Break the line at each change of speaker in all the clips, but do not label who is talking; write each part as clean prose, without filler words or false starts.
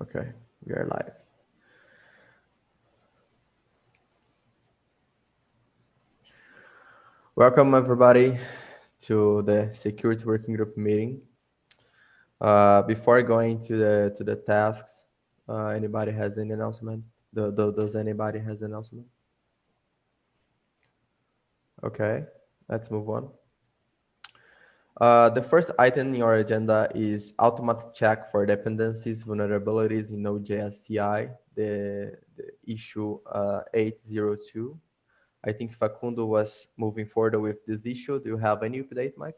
Okay, we are live. Welcome everybody to the security working group meeting. Before going to the tasks, anybody has any announcement? Does anybody has an announcement? Okay, let's move on. The first item in your agenda is automatic check for dependencies, vulnerabilities in node.js CI, the issue 802. I think Facundo was moving forward with this issue. Do you have any update, Mike?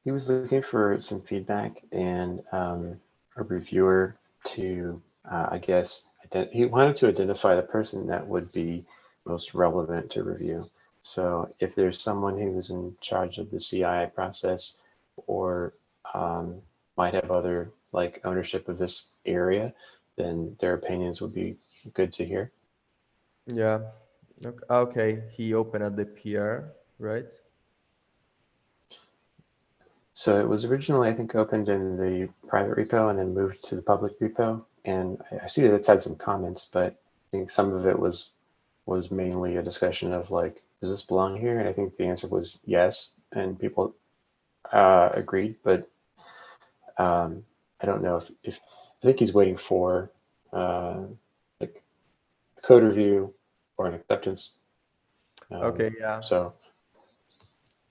He was looking for some feedback and a reviewer to, I guess, he wanted to identify the person that would be most relevant to review. So if there's someone who is in charge of the CI process or might have other like ownership of this area, then their opinions would be good to hear.
Yeah. Okay. He opened at the PR, right?
So it was originally, I think, opened in the private repo and then moved to the public repo. And I see that it's had some comments, but I think some of it was mainly a discussion of like, does this belong here? And I think the answer was yes, and people agreed. But I don't know if I think he's waiting for like a code review or an acceptance.
Okay. Yeah.
So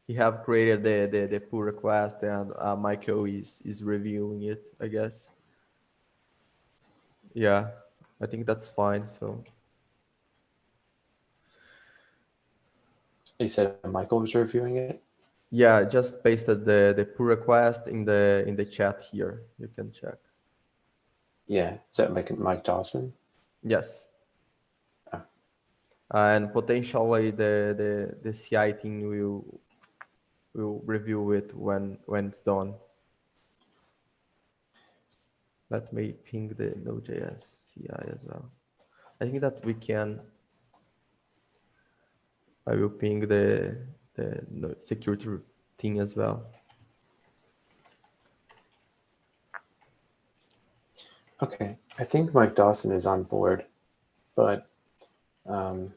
He have created the pull request, and Michael is reviewing it, I guess. Yeah, I think that's fine. So
he said Michael was reviewing it.
yeah, just pasted the pull request in the chat here. You can check.
Yeah, is that Mike Dawson?
Yes.
Oh,
And potentially the CI team will review it when it's done. Let me ping the Node.js CI as well. I think that we can. I will ping the security team as well.
okay. I think Mike Dawson is on board, but um,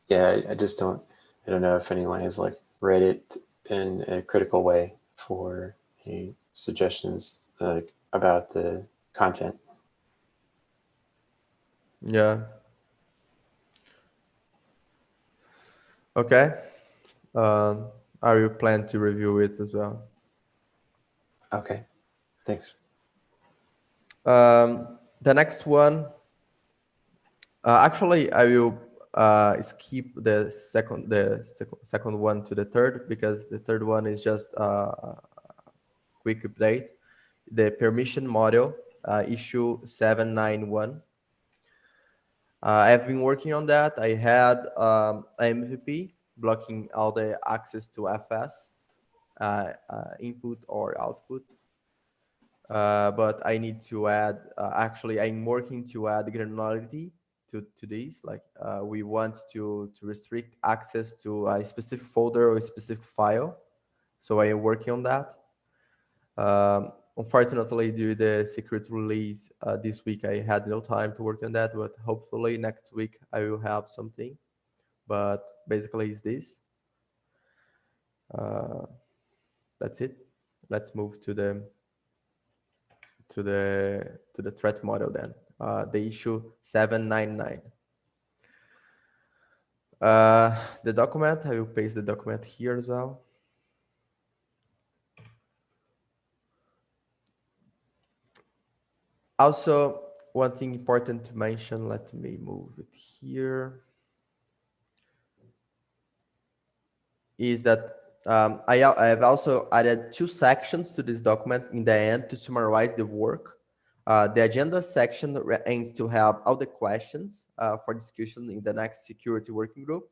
yeah, I just don't. I don't know if anyone has like read it in a critical way for any suggestions like about the content.
Yeah. Okay. Um, I will plan to review it as well.
Okay, thanks.
The next one, actually, I will skip the second one to the third, because the third one is just a quick update. The permission model, issue 791. I've been working on that. I had MVP blocking all the access to FS, input or output. But I need to add, actually, I'm working to add granularity to these. Like we want to restrict access to a specific folder or a specific file. So I am working on that. Unfortunately, due to the security release this week, I had no time to work on that, but hopefully next week I will have something. But basically, it's this. Uh, that's it. Let's move to the threat model then. The issue 799. The document, I will paste the document here as well. Also, one thing important to mention, let me move it here, is that I have also added two sections to this document in the end to summarize the work. The agenda section aims to have all the questions for discussion in the next security working group.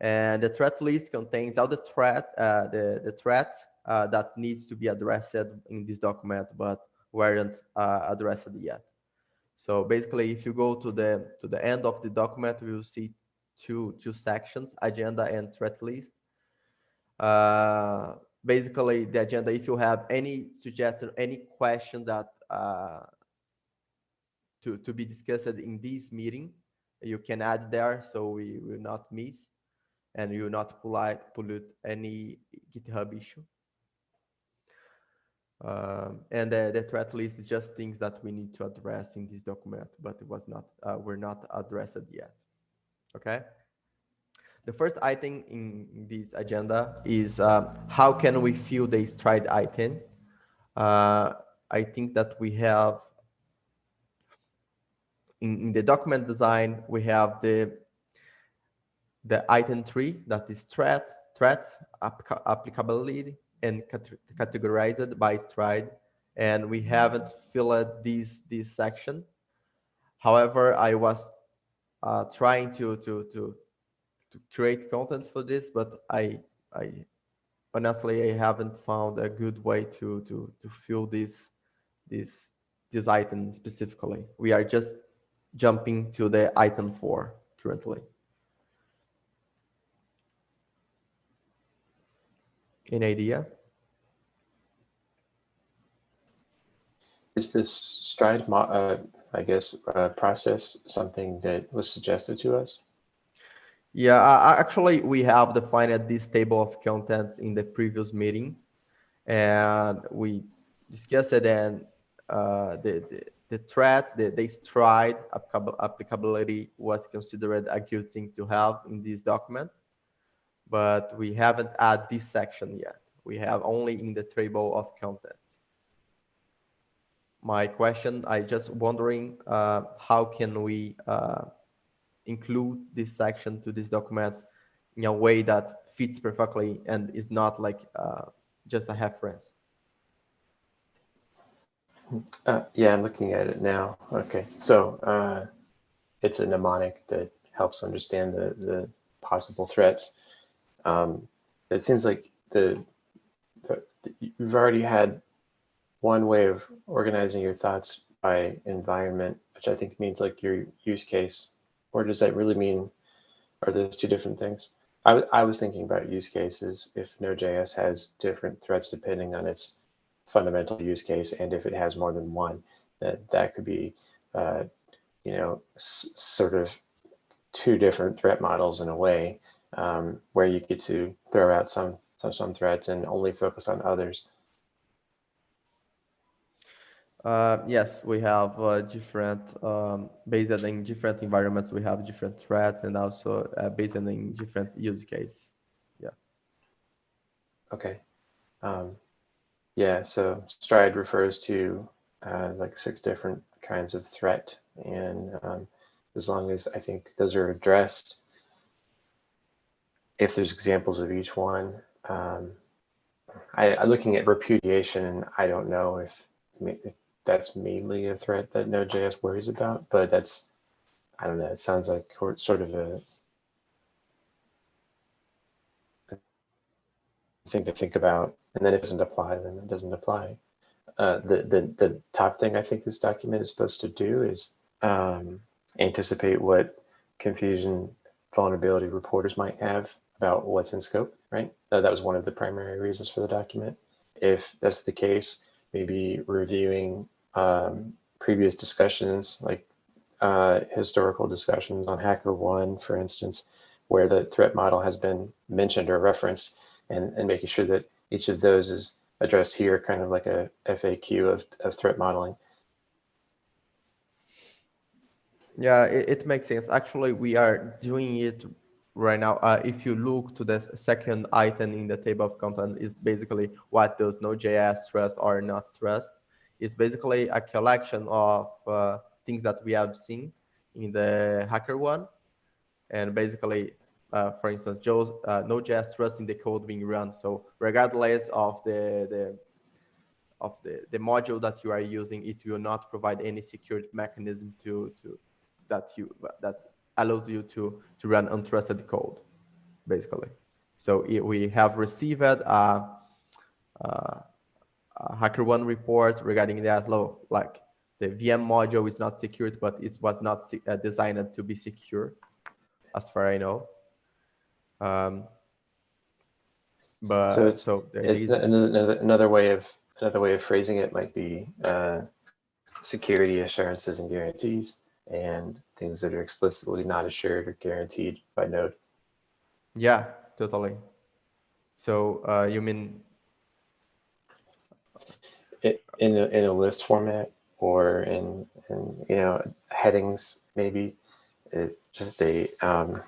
And the threat list contains all the threats that needs to be addressed in this document, but weren't addressed yet. So basically, if you go to the end of the document, we will see two sections: agenda and threat list. basically the agenda. If you have any suggestion, any question that to be discussed in this meeting, you can add there, so we will not miss and you will not pollute any GitHub issue. And the threat list is just things that we need to address in this document, but it was not were not addressed yet. Okay. The first item in this agenda is how can we fill the stride item. I think that we have in the document design, we have the item 3, that is threats, applicability, and categorized by stride. And we haven't filled this section. However, I was trying to create content for this, but I honestly I haven't found a good way to fill this item specifically. We are just jumping to the item 4 currently. Any idea?
Is this stride, I guess, process something that was suggested to us?
Yeah, actually, we have defined this table of contents in the previous meeting, and we discussed it. And the threat, the stride applicability was considered a good thing to have in this document, but we haven't added this section yet. We have only in the table of contents. My question, I just wondering how can we include this section to this document in a way that fits perfectly and is not like just a reference.
Yeah, I'm looking at it now. Okay, so it's a mnemonic that helps understand the possible threats. It seems like you've already had one way of organizing your thoughts by environment, which I think means like your use case. Or does that really mean, are those two different things? I was thinking about use cases. If Node.js has different threats depending on its fundamental use case, and if it has more than one, that could be, sort of two different threat models in a way, where you get to throw out some threats and only focus on others.
Yes, we have different, based in different environments, we have different threats, and also based in different use case. Yeah.
Okay. Yeah, so stride refers to like 6 different kinds of threat. And as long as I think those are addressed, if there's examples of each one, I'm looking at repudiation, and I don't know if that's mainly a threat that Node.js worries about, but I don't know, it sounds like sort of a thing to think about. And then if it doesn't apply, then it doesn't apply. The top thing I think this document is supposed to do is anticipate what confusion vulnerability reporters might have about what's in scope, right? That was one of the primary reasons for the document. If that's the case, maybe reviewing previous discussions, like historical discussions on HackerOne, for instance, where the threat model has been mentioned or referenced, and making sure that each of those is addressed here, kind of like a FAQ of threat modeling.
Yeah, it makes sense. Actually, we are doing it right now. If you look to the second item in the table of content, is basically what does Node.js trust or not trust. It's basically a collection of things that we have seen in the HackerOne, and basically, for instance, Node.js trust in the code being run. So regardless of the module that you are using, it will not provide any security mechanism that allows you to run untrusted code, basically. So we have received a HackerOne report regarding that. Like the VM module is not secured, but it was not designed to be secure, as far as I know.
So
But
it's
so the idea
it's
is that
another way of phrasing it might be security assurances and guarantees, and things that are explicitly not assured or guaranteed by Node.
yeah, totally. So you mean
In a list format or in headings maybe. It's just a uh,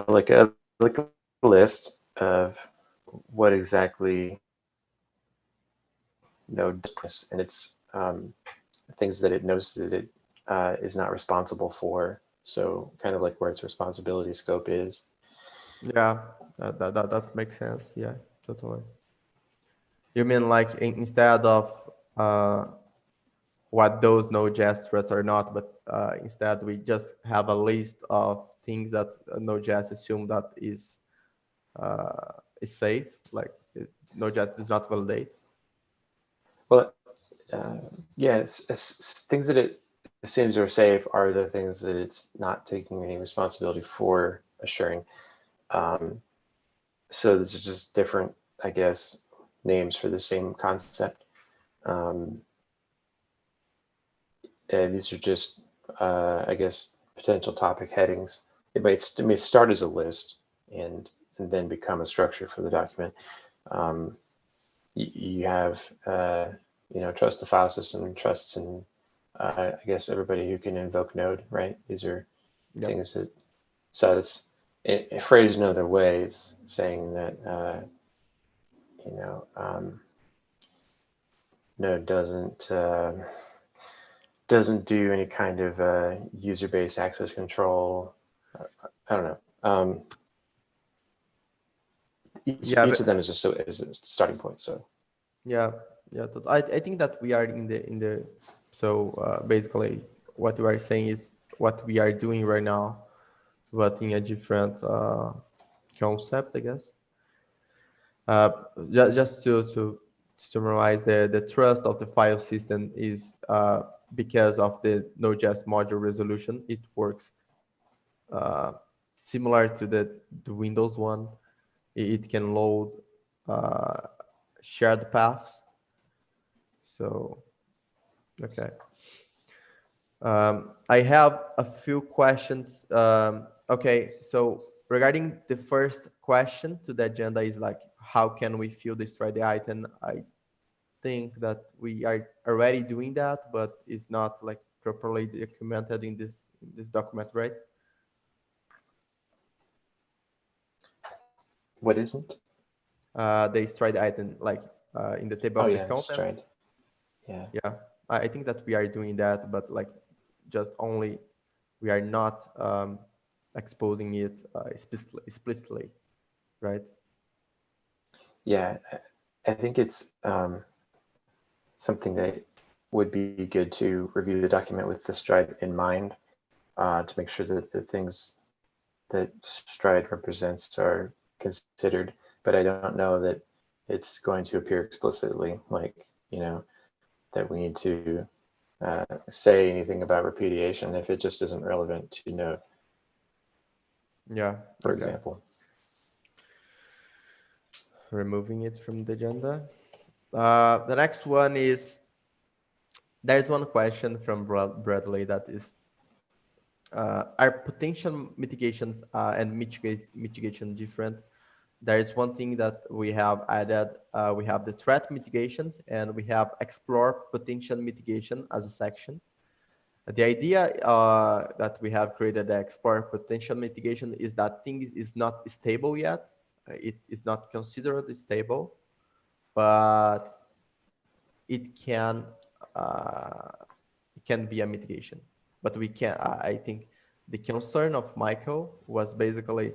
like a list of what exactly Node does, and it's things that it knows that it is not responsible for. So kind of like where its responsibility scope is.
yeah, that makes sense. Yeah, totally. You mean like instead of what those Node.js threads are not, but instead we just have a list of things that Node.js assume that is safe, like Node.js does not validate.
Well, yeah, things that it assumes are safe are the things that it's not taking any responsibility for assuring. Um, so these are just different, I guess, names for the same concept. Um, and these are just, I guess, potential topic headings. It may start as a list and then become a structure for the document. Um, you have, trust the file system, trusts, and I guess everybody who can invoke Node, right? These are
Yep.
things that, so it's phrased another way. It's saying that, you know, um, Node doesn't do any kind of user-based access control. I don't know.
Yeah,
Each of them
but
is a starting point. So
yeah, yeah. I think that we are in the so basically what we are saying is what we are doing right now, but in a different concept, I guess. Uh, just to summarize, the trust of the file system is because of the Node.js module resolution. It works uh, similar to the Windows one. It can load uh, shared paths. So, okay. I have a few questions. Okay, so regarding the first question to the agenda is like, how can we fill this Friday item? I think that we are already doing that, but it's not like properly documented in this document, right?
what isn't?
The stride item, like in the table
Oh
of the
yeah,
contents.
stride. Yeah.
Yeah, I think that we are doing that, but like just only we are not exposing it explicitly, right?
Yeah, I think it's something that would be good to review the document with the stride in mind to make sure that the things that stride represents are considered. But I don't know that it's going to appear explicitly, like, that we need to say anything about repudiation if it just isn't relevant to Node,
Yeah.
for
Okay.
example.
Removing it from the agenda. The next one is there's one question from Bradley that is are potential mitigations and mitigation different? There is one thing that we have added. We have the threat mitigations and we have explore potential mitigation as a section. The idea that we have created the explore potential mitigation is that things is not stable yet. It is not considered stable, but it can uh, it can be a mitigation. But we can. I think the concern of Michael was basically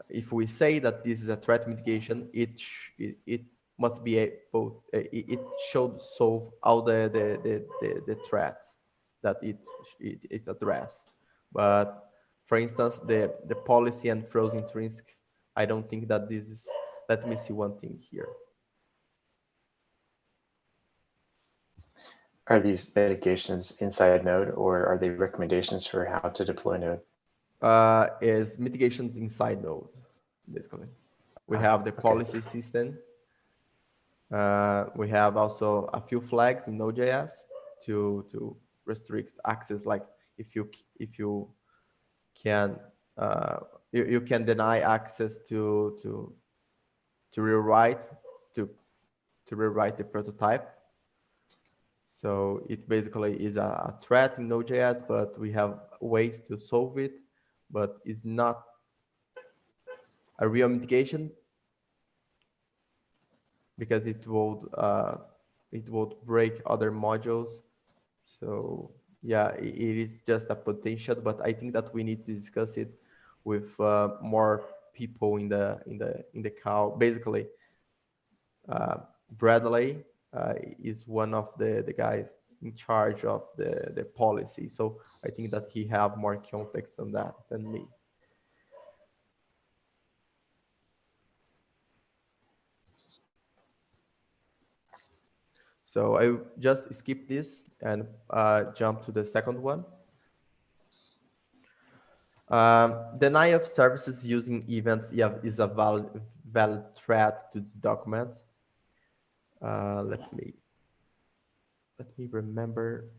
if we say that this is a threat mitigation, it must be able. It should solve all the threats that it address. But for instance, the policy and frozen intrinsics, I don't think that this is. Let me see one thing here.
Are these mitigations inside Node, or are they recommendations for how to deploy Node?
is mitigations inside Node, basically. We
Ah,
have the
okay.
policy system. We have also a few flags in Node.js to restrict access. Like if you can you can deny access to rewrite to rewrite the prototype. So it basically is a threat in Node.js, but we have ways to solve it, but it's not a real mitigation because it would break other modules. So yeah, it is just a potential, but I think that we need to discuss it with more people in the call. Basically, Bradley is one of the guys in charge of the policy. So I think that he have more context on that than me. So I just skip this and jump to the second one. Deny of services using events is a valid threat to this document. Let me remember.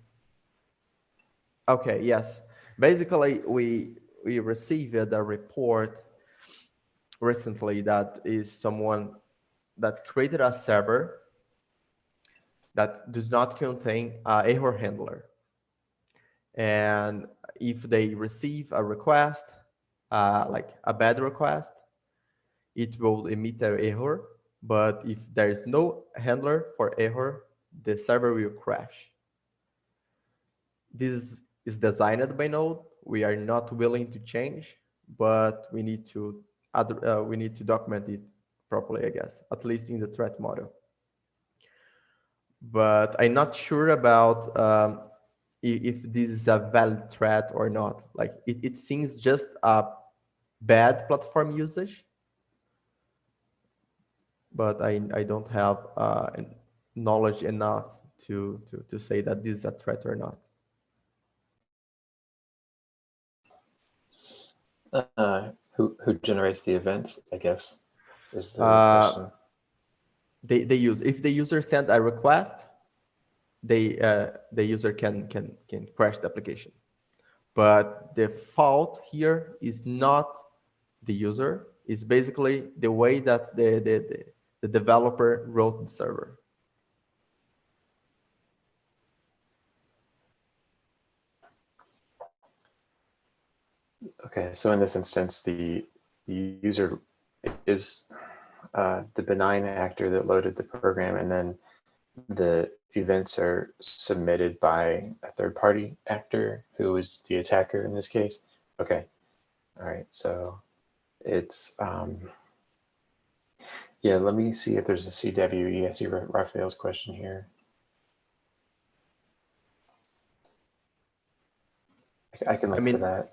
Okay, yes. Basically, we received a report recently that is someone that created a server that does not contain an error handler. And if they receive a request, like a bad request, it will emit an error. But if there is no handler for error, the server will crash. This is designed by Node. We are not willing to change, but we need to document it properly, I guess, at least in the threat model. But I'm not sure about if this is a valid threat or not. Like it seems just a bad platform usage, but I don't have knowledge enough to say that this is a threat or not.
Who generates the events, I guess, is the question.
They use, if the user sent a request, the user can crash the application. But the fault here is not the user. It's basically the way that the developer wrote the server.
Okay, so in this instance, the user is the benign actor that loaded the program, and then the events are submitted by a third-party actor who is the attacker in this case. Okay, all right, so it's, yeah, let me see if there's a CWE. I see Raphael's question here. I can look for that.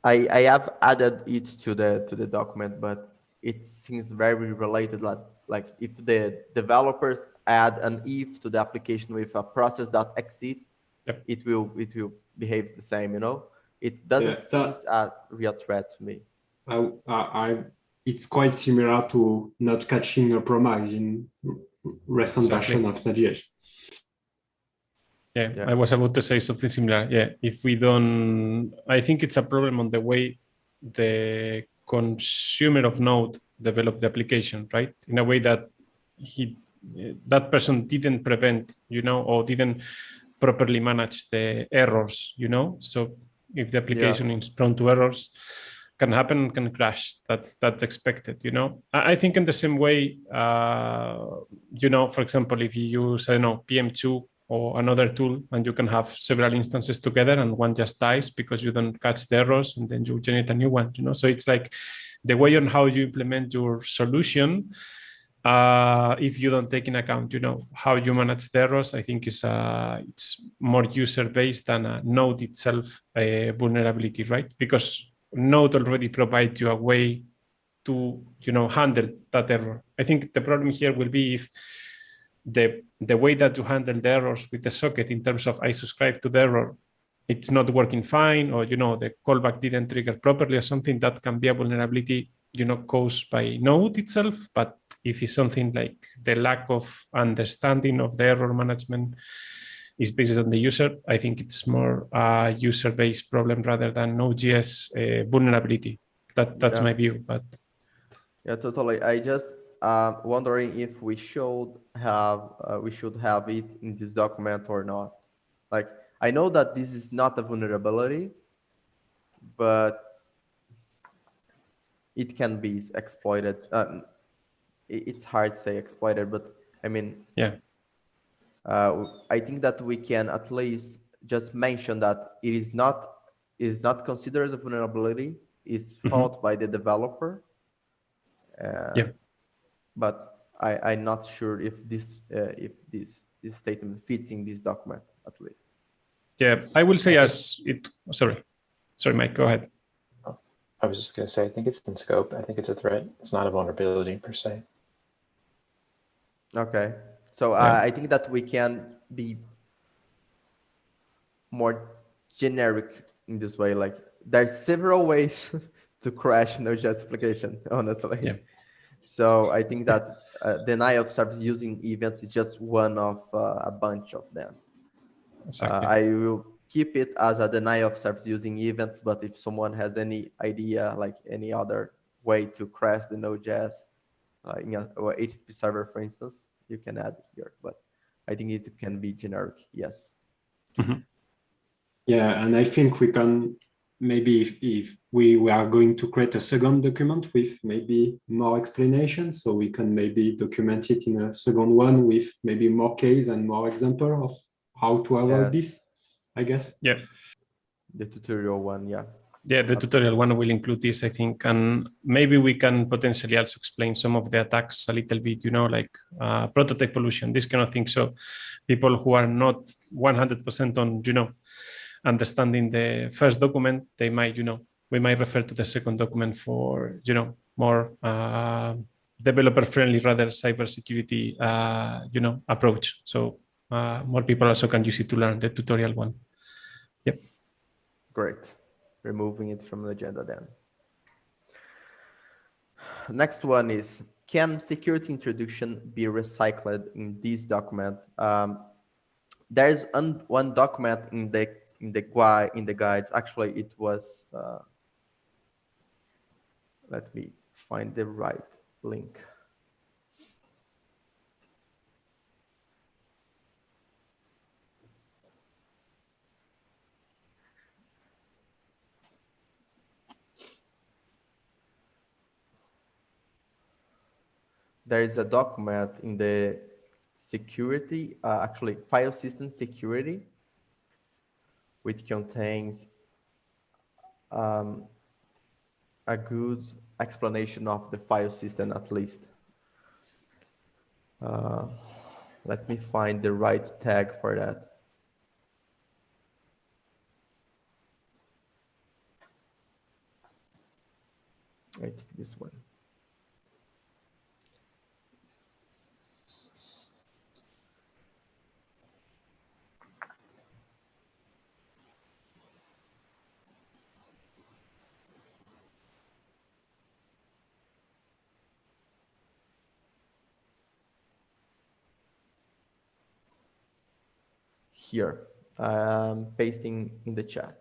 I have added it to the document, but it seems very related. Like if the developers add an if to the application with a process.exit,
Yep.
it will behave the same. It doesn't seem a real threat to me.
It's quite similar to not catching a promise in recent version of Node.js.
Yeah, I was about to say something similar. Yeah, if we don't, I think it's a problem on the way the consumer of Node developed the application, right? In a way that that person didn't prevent, or didn't properly manage the errors, So if the application is prone to errors, can happen, can crash. That's expected, I think in the same way, for example, if you use, I don't know, PM2 or another tool, and you can have several instances together and one just dies because you don't catch the errors, and then you generate a new one, So it's like the way on how you implement your solution, if you don't take in account, how you manage the errors, I think it's more user-based than a Node itself vulnerability, right? Because Node already provides you a way to, handle that error. I think the problem here will be if the way that you handle the errors with the socket in terms of I subscribe to the error it's not working fine, or the callback didn't trigger properly or something, that can be a vulnerability caused by Node itself. But if it's something like the lack of understanding of the error management is based on the user, I think it's more a user-based problem rather than Node.js vulnerability. That's my view. But
yeah, totally. I just wondering if we should have it in this document or not. Like, I know that this is not a vulnerability, but it can be exploited. It's hard to say exploited, but I mean,
yeah,
I think that we can at least just mention that it is not considered a vulnerability. It's fault by the developer. But I'm not sure if this statement fits in this document at least.
Yeah, I will say Sorry, Mike, go ahead.
I was just going to say, I think it's in scope. I think it's a threat. It's not a vulnerability per se.
Okay. So I think that we can be more generic in this way. Like, there's several ways to crash Node.js application, honestly.
Yeah.
So I think that denial of service using events is just one of a bunch of them.
Exactly.
I will keep it as a denial of service using events, but if someone has any idea, like any other way to crash the Node.js in a HTTP server, for instance, you can add it here. But I think it can be generic, yes.
Yeah, and I think we can maybe if we are going to create a second document with maybe more explanation, so we can maybe document it in a second one with maybe more case and more example of how to avoid this, I guess.
Yeah.
The tutorial one, yeah.
Yeah, the tutorial one will include this, I think, and maybe we can potentially also explain some of the attacks a little bit, like prototype pollution, this kind of thing. So people who are not 100% on, understanding the first document, they might, we might refer to the second document for, more developer-friendly, rather cybersecurity, approach. So more people also can use it to learn the tutorial one. Yep.
Great. Removing it from the agenda then. Next one is, can security introduction be recycled in this document? There's one document in the guide. Actually, it was. Let me find the right link. There is a document in the security, actually file system security, which contains a good explanation of the file system at least. Let me find the right tag for that. I think this one. Here, I'm pasting in the chat.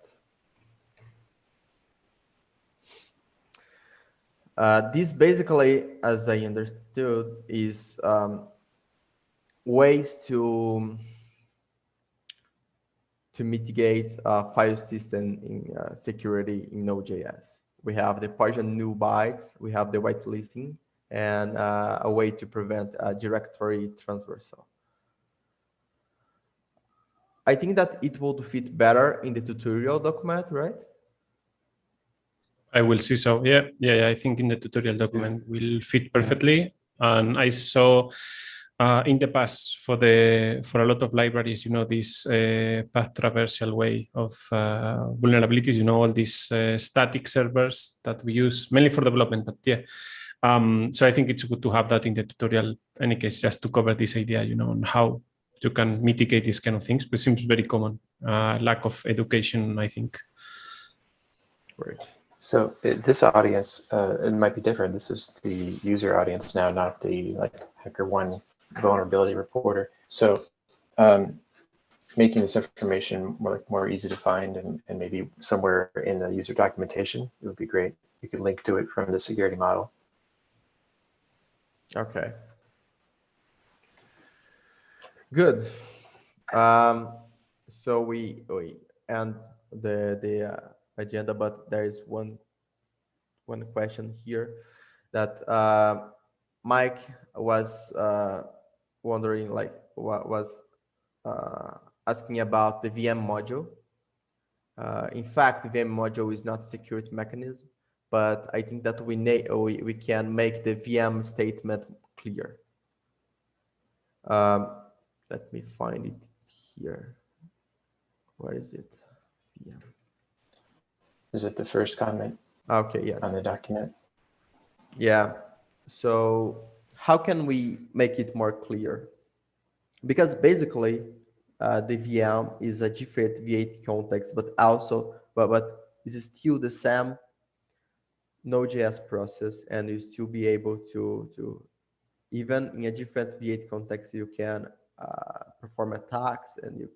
This basically, as I understood, is ways to mitigate file system in security in Node.js. We have the partial null bytes, we have the whitelisting, and a way to prevent directory transversal. I think that it would fit better in the tutorial document, right?
I will see so. Yeah. I think in the tutorial document will fit perfectly. And I saw in the past for a lot of libraries, this path traversal way of vulnerabilities. All these static servers that we use mainly for development. But yeah, so I think it's good to have that in the tutorial. Any case, just to cover this idea, on how you can mitigate these kind of things, which seems very common lack of education, I think.
Great.
So this audience, it might be different. This is the user audience now, not the like HackerOne vulnerability reporter. So making this information more easy to find and maybe somewhere in the user documentation, it would be great. You could link to it from the security model.
Okay. Good. So we end the agenda, but there is one question here that Mike was wondering, like, what was asking about the VM module. In fact, the VM module is not a security mechanism, but I think that we can make the VM statement clear. Let me find it here. Where is it? VM.
Is it the first comment?
Okay, yes.
On the document?
Yeah. So how can we make it more clear? Because basically, the VM is a different V8 context, but also, but it's still the same node.js process, and you still be able to even in a different V8 context, you can perform attacks, and you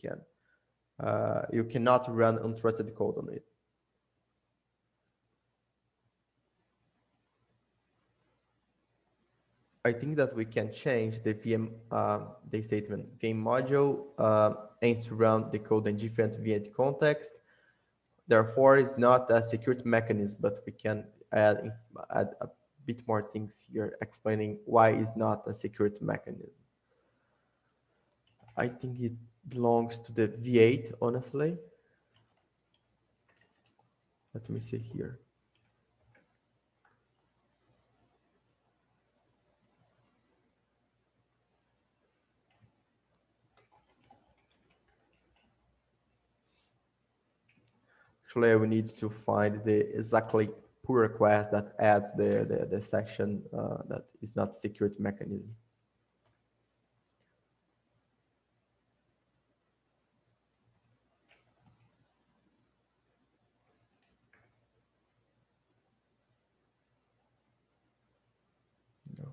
cannot run untrusted code on it. I think that we can change the VM the statement. VM module aims to run the code in different V8 context. Therefore, it's not a security mechanism, but we can add a bit more things here explaining why it's not a security mechanism. I think it belongs to the V8, honestly. Let me see here. Actually, we need to find the exactly pull request that adds the section that is not security mechanism. No.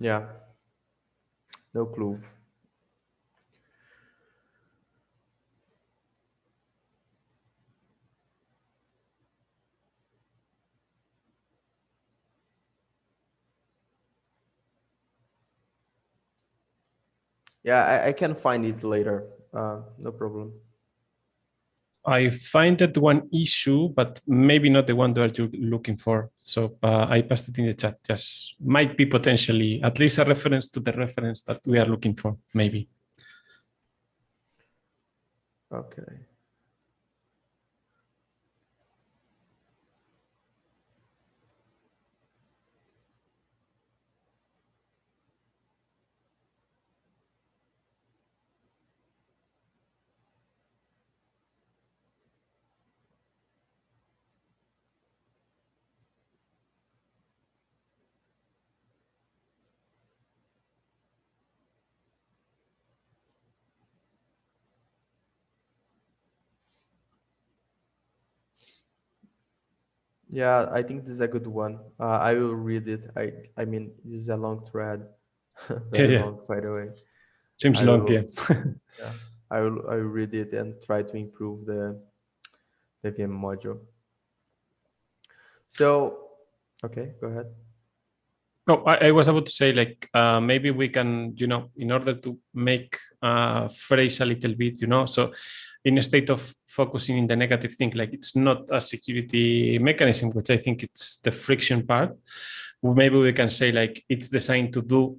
Yeah, no clue. Yeah, I can find it later. No problem.
I find that one issue, but maybe not the one that you're looking for. So I passed it in the chat. Just might be potentially at least a reference to the reference that we are looking for, maybe.
Okay. Yeah, I think this is a good one. I will read it. I mean, this is a long thread, very
Yeah.
long, by the way.
Seems
I
long,
will,
yeah.
yeah, I will read it and try to improve the VM module. So, okay, go ahead.
No, I was about to say, like, maybe we can, in order to make phrase a little bit, so in a state of focusing in the negative thing, like it's not a security mechanism, which I think it's the friction part. Maybe we can say, like, it's designed to do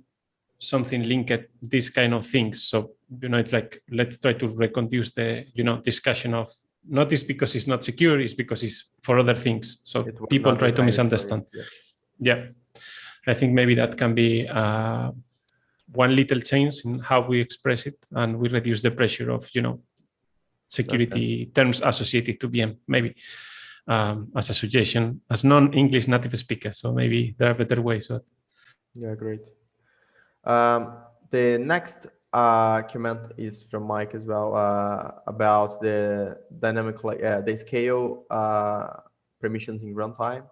something linked these kind of things. So, it's like, let's try to reconduce the, discussion of not is because it's not secure, it's because it's for other things. So
It was
people
not
try to
designed for it,
misunderstand.
yes.
Yeah, I think maybe that can be one little change in how we express it, and we reduce the pressure of, security terms associated to VM, maybe, as a suggestion, as non-English native speaker. So maybe there are better ways.
Yeah, great. The next comment is from Mike as well, about the dynamic, the scale permissions in runtime.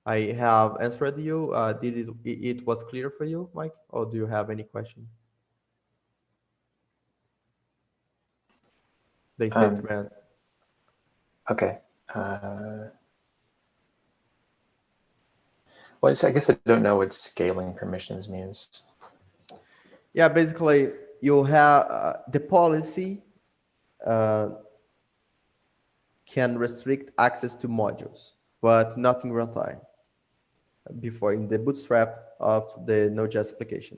I have answered you. Did it was clear for you, Mike, or do you have any question? The statement.
Okay. Well, I guess I don't know what scaling permissions means.
Yeah, basically you have the policy can restrict access to modules, but not in runtime before in the bootstrap of the Node.js application.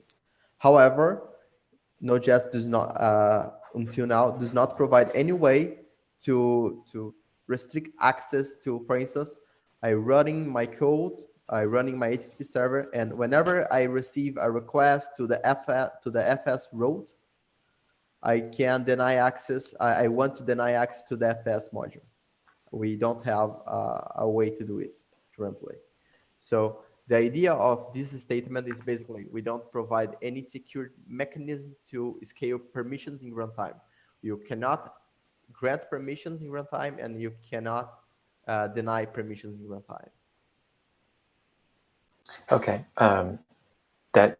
However, Node.js does not, until now, does not provide any way to restrict access to, for instance, I running my code, I running my HTTP server, and whenever I receive a request to the FS route, I can deny access. I want to deny access to the FS module. We don't have a way to do it currently. So the idea of this statement is basically we don't provide any secure mechanism to scale permissions in runtime. You cannot grant permissions in runtime, and you cannot deny permissions in runtime.
Okay, that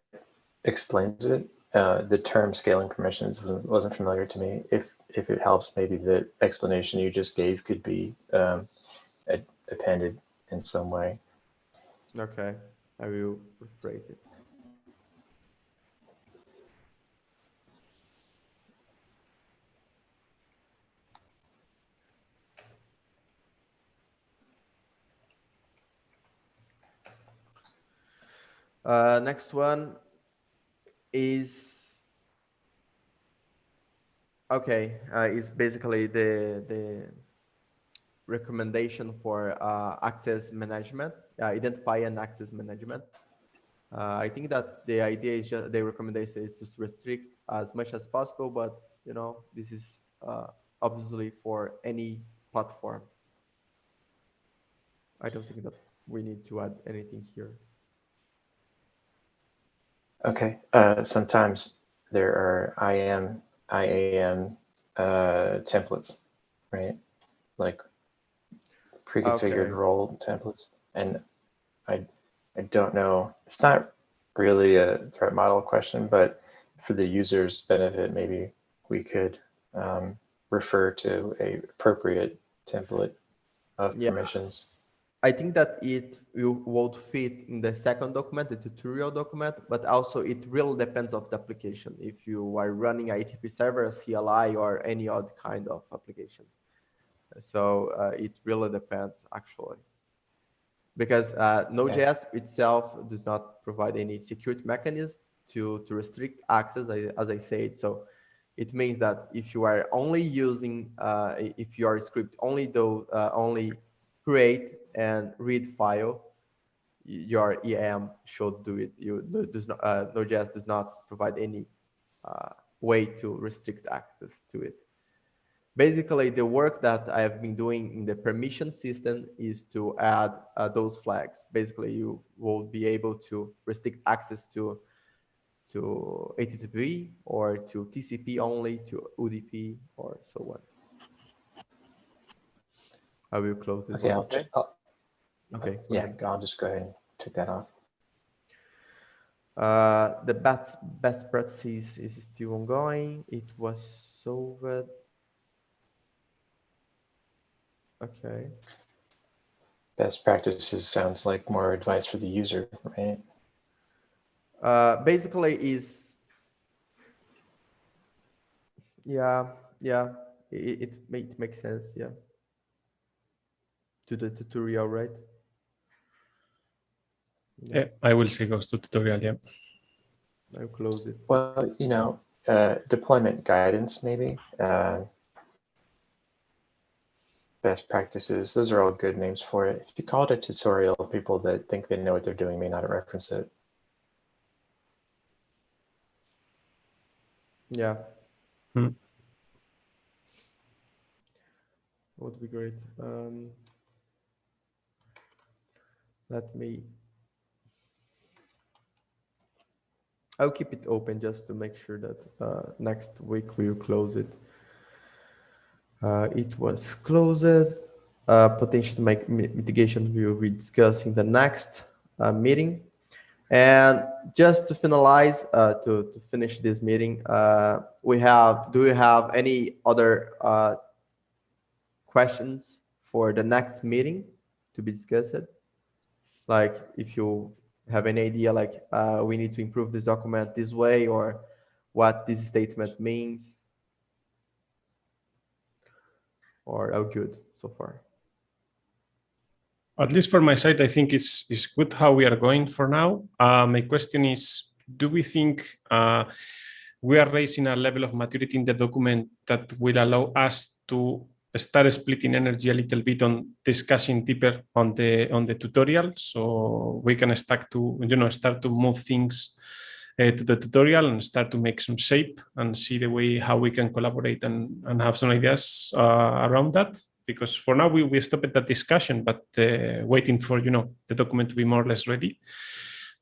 explains it. The term scaling permissions wasn't familiar to me. If it helps, maybe the explanation you just gave could be appended in some way.
Okay, I will rephrase it. Next one is okay. Is basically the recommendation for access management, identify and access management. I think that the idea is just the recommendation is just restrict as much as possible, but this is obviously for any platform. I don't think that we need to add anything here.
Okay. Sometimes there are IAM templates, right? Like pre-configured role templates. And I don't know. It's not really a threat model question, but for the user's benefit, maybe we could refer to a appropriate template of permissions.
I think that it would fit in the second document, the tutorial document, but also it really depends of the application. If you are running a HTTP server, a CLI, or any other kind of application. So it really depends actually. Because Node.js itself does not provide any security mechanism to restrict access, as I said. So it means that if you are only using, if your script only create and read file, your EM should do it. Node.js does not provide any way to restrict access to it. Basically, the work that I have been doing in the permission system is to add those flags. Basically, you will be able to restrict access to HTTP or to TCP only, to UDP, or so on. I will close this one. Okay.
Yeah, I'll just go ahead and take that off.
The best practices is still ongoing. It was solved. Okay.
Best practices sounds like more advice for the user, right?
Basically is, it makes sense, yeah. To the tutorial, right?
Yeah, I will say goes to tutorial, yeah.
I'll close it.
Well, deployment guidance, maybe. best practices. Those are all good names for it. If you call it a tutorial, people that think they know what they're doing may not reference it.
Yeah.
Hmm.
Would be great. Let me. I'll keep it open just to make sure that next week we will close it. It was closed. Potential mitigation we will be discussing the next meeting. And just to finalize, to finish this meeting, do we have any other questions for the next meeting to be discussed? Like if you have any idea, like we need to improve this document this way, or what this statement means, or oh, good so far.
At least for my side, I think it's good how we are going for now. My question is, do we think we are raising a level of maturity in the document that will allow us to start splitting energy a little bit on discussing deeper on the tutorial, so we can start to move things to the tutorial and start to make some shape and see the way how we can collaborate and have some ideas around that? Because for now we stopped that discussion, but waiting for the document to be more or less ready.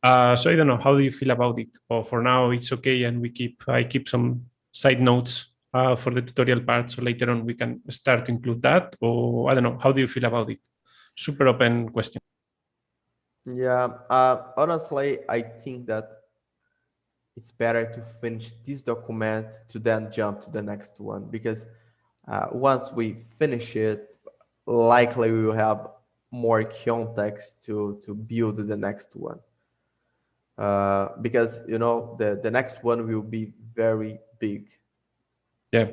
So I don't know, how do you feel about it? Or for now it's okay, and I keep some side notes for the tutorial part, so later on we can start to include that? Or I don't know, how do you feel about it? Super open question.
Yeah, honestly, I think that it's better to finish this document to then jump to the next one, because once we finish it, likely we will have more context to build the next one. Because the next one will be very big.
Yeah.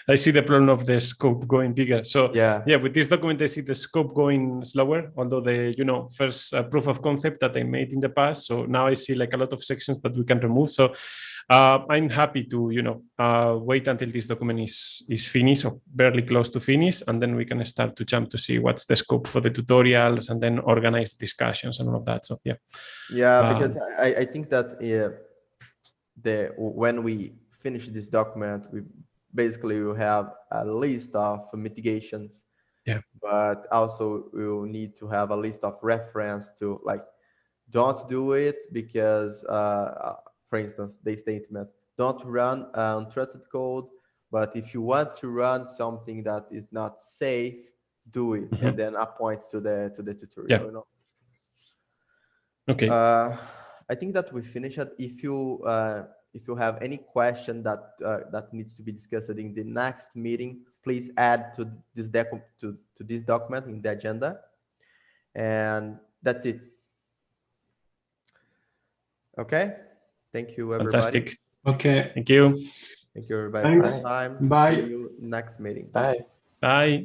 I see the problem of the scope going bigger. So
yeah,
with this document, I see the scope going slower, although the first proof of concept that I made in the past. So now I see like a lot of sections that we can remove. So I'm happy to wait until this document is finished or barely close to finish, and then we can start to jump to see what's the scope for the tutorials and then organize discussions and all of that. So
because I think that when we finish this document, we basically will have a list of mitigations.
Yeah.
But also we will need to have a list of reference to, like, don't do it because, for instance, the statement, don't run untrusted code. But if you want to run something that is not safe, do it.
Mm-hmm.
And then a point to the tutorial.
Yeah. Okay.
I think that we finished it. If you have any question that needs to be discussed in the next meeting, please add to this this document in the agenda. And that's it. Okay. Thank you, everybody.
Fantastic.
Okay.
Thank you.
Thank you, everybody,
Thanks.
for the time.
Bye.
See you next meeting.
Bye.
Bye.